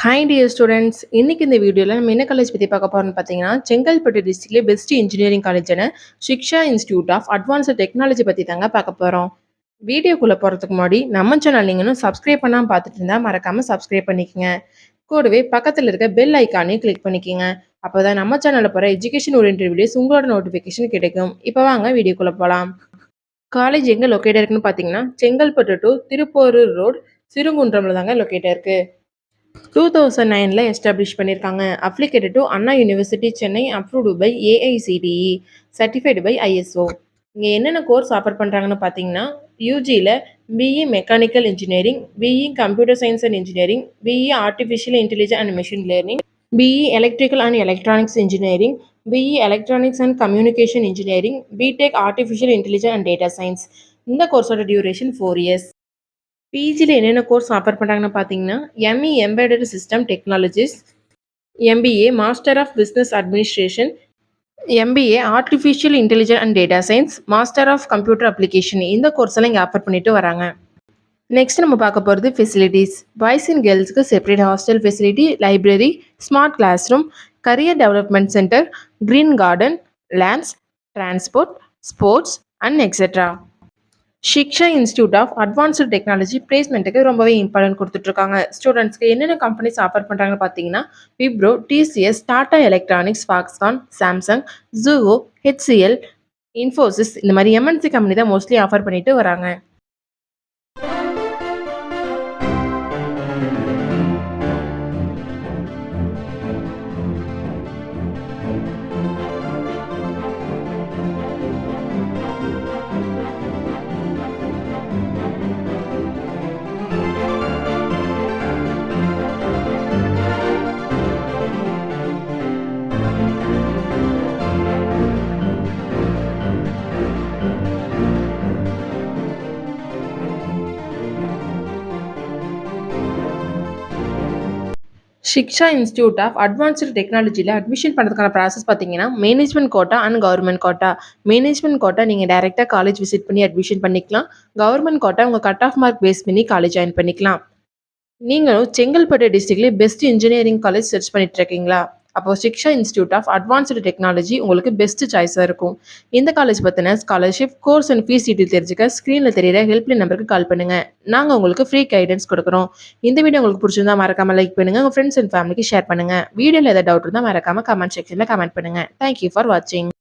Hi dear students, இன்னைக்கு இந்த வீடியோவில் நம்ம என்ன காலேஜ் பற்றி பார்க்க போகிறோம்னு பார்த்தீங்கன்னா, செங்கல்பட்டு டிஸ்ட்ரிக்ட்லேயே பெஸ்ட் இன்ஜினியரிங் காலேஜான Shiksha Institute of Advanced Technology பற்றி தாங்க பார்க்க போகிறோம். வீடியோக்குள்ளே போகிறதுக்கு முன்னாடி நம்ம சேனல் நீங்கள் இன்னும் சப்ஸ்கிரைப் பண்ணாமல் பார்த்துட்டு இருந்தால் மறக்காமல் சப்ஸ்கிரைப் பண்ணிக்கோங்க. கூடவே பக்கத்தில் இருக்க பெல் ஐக்கானையும் கிளிக் பண்ணிக்கோங்க. அப்போ தான் நம்ம சேனலில் போகிற எஜுகேஷன் ஓரியன்ட் வீடியோஸ் உங்களோட நோட்டிஃபிகேஷன் கிடைக்கும். இப்போ வாங்க வீடியோக்குள்ளே போகலாம். காலேஜ் எங்கே லொக்கேட் இருக்குன்னு பார்த்தீங்கன்னா, செங்கல்பட்டு டு திருப்போரூர் ரோடு சிறுங்குன்றமில் தாங்க லொக்கேட் இருக்கு. 2009 எஸ்டாப்ளிஷ் பண்ணியிருக்காங்க. Affiliated to Anna University Chennai, approved by AICTE, certified by ISO. இங்கே என்னென்ன கோர்ஸ் ஆஃபர் பண்ணுறாங்கன்னு பார்த்தீங்கன்னா, யூஜியில் BE mechanical engineering, BE computer science and engineering, BE artificial intelligence and machine learning, BE electrical and electronics engineering, BE electronics and communication engineering, BTech artificial intelligence and data science. இந்த கோர்ஸோட duration 4 years. பிஜியில் என்னென்ன course offer பண்ணுறாங்கன்னு பார்த்தீங்கன்னா, ME embedded system technologies, MBA master of business administration, MBA artificial intelligence and data science, master of computer application. இந்த course எல்லாம் இங்கே offer பண்ணிட்டு வராங்க. நெக்ஸ்ட் நம்ம பார்க்க போகிறது ஃபெசிலிட்டிஸ். பாய்ஸ் அண்ட் கேர்ள்ஸ்க்கு separate hostel facility, library, smart class room, career development centre, green garden, lands, transport, sports and etcetera. Shiksha Institute of Advanced Technology பிளேஸ்மெண்ட்டுக்கு ரொம்பவே இம்பார்ட்டன்ட் கொடுத்துட்ருக்காங்க. ஸ்டூடெண்ட்ஸ்க்கு என்னென்ன கம்பெனிஸ் ஆஃபர் பண்ணுறாங்கன்னு பார்த்தீங்கன்னா, Wipro, TCS, Tata Electronics, Foxconn, Samsung, ஜூவோ, HCL, Infosys, இந்த மாதிரி எம்என்சி கம்பெனி தான் மோஸ்ட்லி ஆஃபர் பண்ணிட்டு வராங்க. சிக்ஷா இன்ஸ்டியூட் ஆஃப் அட்வான்ஸ்டு டெக்னாலஜியில் அட்மிஷன் பண்ணுறதுக்கான ப்ராசஸ் பார்த்தீங்கன்னா, management quota and government quota. Management quota நீங்கள் டைரெக்டாக காலேஜ் விசிட் பண்ணி அட்மிஷன் பண்ணிக்கலாம். கவர்மெண்ட் கோட்டா உங்கள் கட் ஆஃப் மார்க் பேஸ் பண்ணி காலேஜ் ஜாயின் பண்ணிக்கலாம். நீங்களும் செங்கல்பட்டு டிஸ்ட்ரிக்ட்லேயே பெஸ்ட் இன்ஜினியரிங் காலேஜ் சர்ச் பண்ணிட்டு இருக்கீங்களா? அப்போ Shiksha Institute of Advanced Technology உங்களுக்கு பெஸ்ட் சாய்ஸாக இருக்கும். இந்த காலேஜ் பற்றின scholarship, course and fees detail தெரிஞ்சுக்க ஸ்க்ரீனில் தெரியிற ஹெல்ப்லைன் நம்பருக்கு கால் பண்ணுங்கள். நாங்கள் உங்களுக்கு ஃப்ரீ கைடன்ஸ் கொடுக்குறோம். இந்த வீடியோ உங்களுக்கு பிடிச்சிருந்தா மறக்காமல் லைக் பண்ணுங்கள். உங்கள் ஃப்ரெண்ட்ஸ் அண்ட் ஃபேமிலிக்கு ஷேர் பண்ணுங்கள். வீடியோவில் ஏதாவது டவுட் இருந்தால் மறக்காமல் கமெண்ட் செக்ஷனில் கமெண்ட் பண்ணுங்கள். தேங்க்யூ ஃபார் வாட்சிங்.